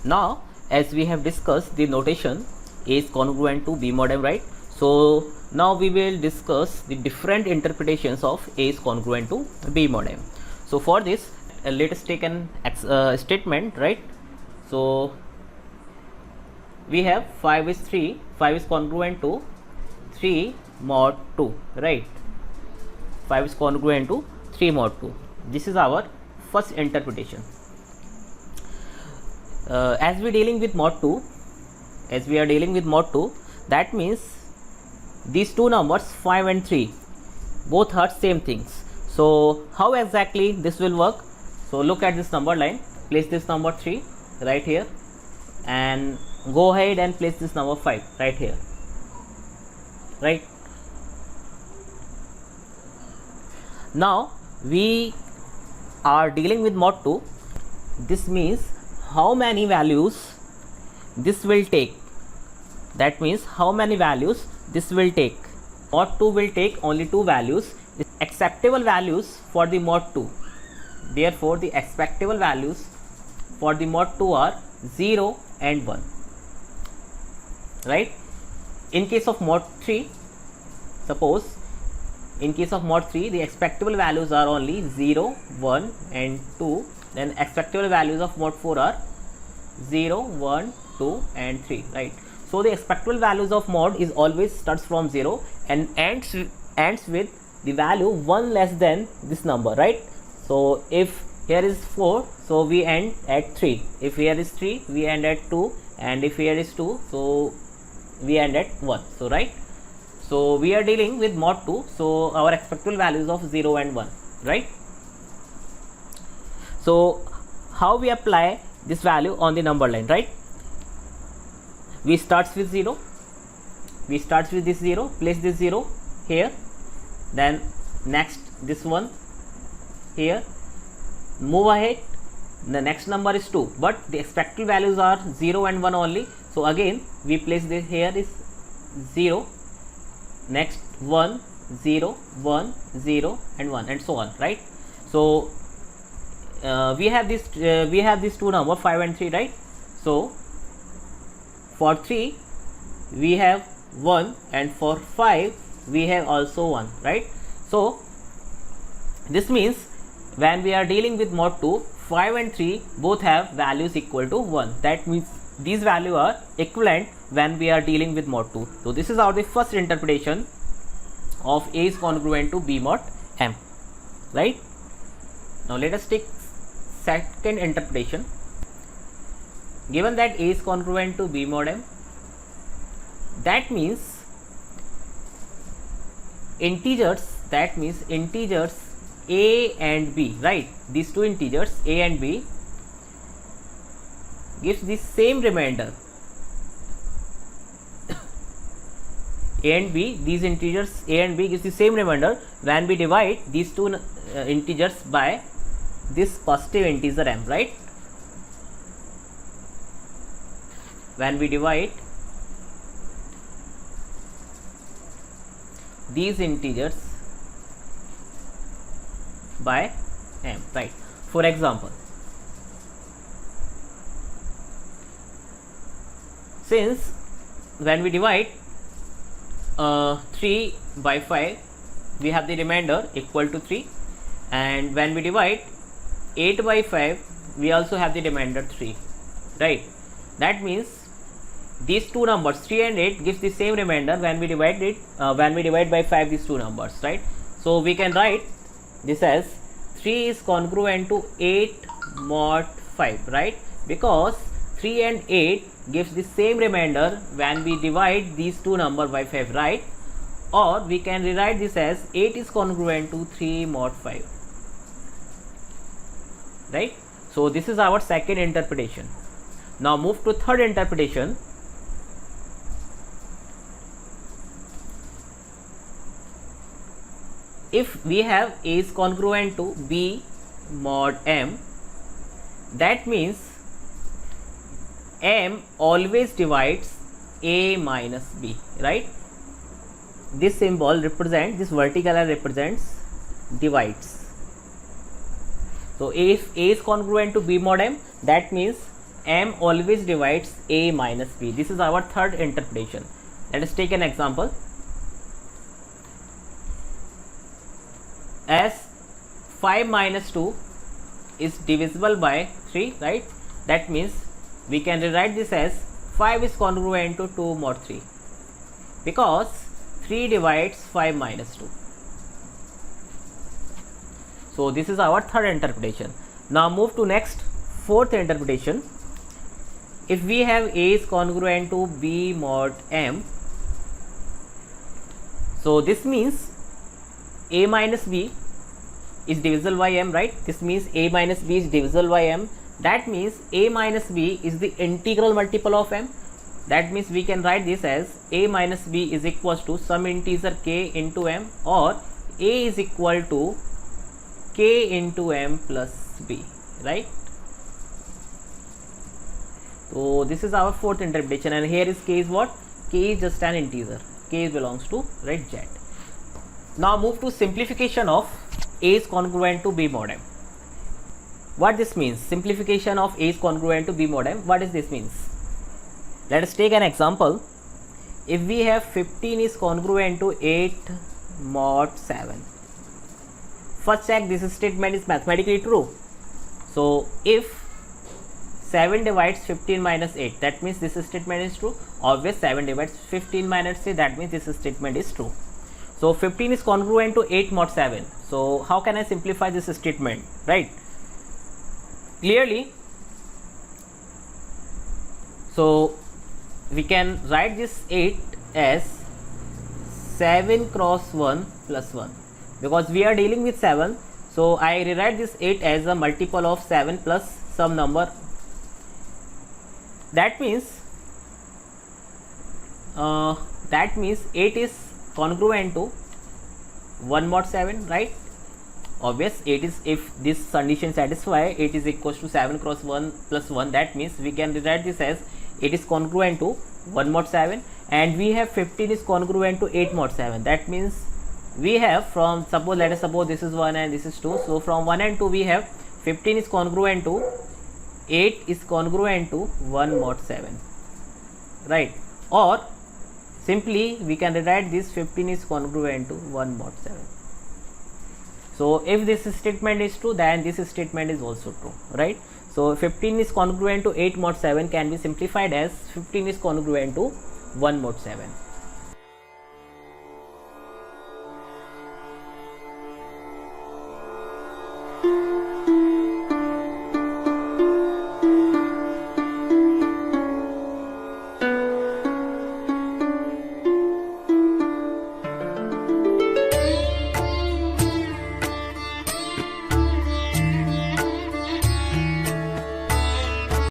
Now, as we have discussed the notation A is congruent to B mod M, right? So now we will discuss the different interpretations of A is congruent to B mod M. So for this, let us take an statement, right? So we have 5 is 3, 5 is congruent to 3 mod 2, right? 5 is congruent to 3 mod 2. This is our first interpretation. As we are dealing with mod 2, that means these two numbers 5 and 3 both are same things. So how exactly this will work? So look at this number line, place this number 3 right here, and go ahead and place this number 5 right here, right? Now we are dealing with mod 2. This means how many values this will take. That means how many values this will take. Mod 2 will take only 2 values, the acceptable values for the mod 2. Therefore the acceptable values for the mod 2 are 0 and 1, right? In case of mod 3, suppose in case of mod 3 the expectable values are only 0, 1 and 2, then expectable values of mod 4 are 0, 1, 2 and 3, right? So the expectable values of mod is always starts from 0 and ends with the value 1 less than this number, right? So if here is 4, so we end at 3, if here is 3 we end at 2, and if here is 2, so we end at 1. So right, so we are dealing with mod 2, so our expectable values of 0 and 1, right? So how we apply this value on the number line, right? We starts with 0, we starts with this 0, place this 0 here, then next this one here, move ahead, the next number is 2, but the expected values are 0 and 1 only, so again we place this here is 0, next 1, 0, 1, 0 and 1 and so on, right? So we have these two numbers 5 and 3, right? So for 3 we have 1 and for 5 we have also 1, right? So this means when we are dealing with mod 2, 5 and 3 both have values equal to 1. That means these values are equivalent when we are dealing with mod 2. So this is our the first interpretation of A is congruent to B mod M, right? Now let us take second interpretation. Given that A is congruent to B mod M, that means integers A and B, right? These two integers A and B gives the same remainder. A and B, these integers A and B gives the same remainder when we divide these two integers by this positive integer m, right? When we divide these integers by m, right? For example, since when we divide 3 by 5 we have the remainder equal to 3, and when we divide 8 by 5 we also have the remainder 3, right? That means these two numbers 3 and 8 gives the same remainder when we divide it when we divide by 5 these two numbers, right? So we can write this as 3 is congruent to 8 mod 5, right? Because 3 and 8 gives the same remainder when we divide these two numbers by 5, right? Or we can rewrite this as 8 is congruent to 3 mod 5, right? So this is our second interpretation. Now move to third interpretation. If we have A is congruent to B mod M, that means M always divides A minus B, right? This symbol represents, this vertical line represents divides. So if A is congruent to B mod M, that means m always divides a minus b. This is our third interpretation. Let us take an example. As 5 minus 2 is divisible by 3, right? That means we can rewrite this as 5 is congruent to 2 mod 3, because 3 divides 5 minus 2. So this is our third interpretation. Now move to next, fourth interpretation. If we have a is congruent to b mod m, so this means a minus b is divisible by m, right? This means a minus b is divisible by m. That means a minus b is the integral multiple of m. That means we can write this as a minus b is equals to some integer k into m, or a is equal to k into m plus b, right? So this is our fourth interpretation, and here is k is what? K is just an integer. K belongs to, right, z. Now move to simplification of a is congruent to b mod m. What this means? Simplification of a is congruent to b mod m. What does this means? Let us take an example. If we have 15 is congruent to 8 mod 7. First check this statement is mathematically true. So if 7 divides 15 minus 8, that means this statement is true. Obvious, 7 divides 15 minus 3, that means this statement is true. So 15 is congruent to 8 mod 7. So how can I simplify this statement, right? Clearly, so we can write this 8 as 7 cross 1 plus 1, because we are dealing with 7. So I rewrite this 8 as a multiple of 7 plus some number. That means 8 is congruent to 1 mod 7, right? Obvious, 8 is, if this condition satisfy, 8 is equals to 7 cross 1 plus 1. That means we can rewrite this as 8 is congruent to 1 mod 7, and we have 15 is congruent to 8 mod 7. That means we have from, let us suppose this is 1 and this is 2. So from 1 and 2 we have 15 is congruent to 8 is congruent to 1 mod 7, right? Or simply we can rewrite this 15 is congruent to 1 mod 7. So if this statement is true, then this statement is also true, right? So 15 is congruent to 8 mod 7 can be simplified as 15 is congruent to 1 mod 7.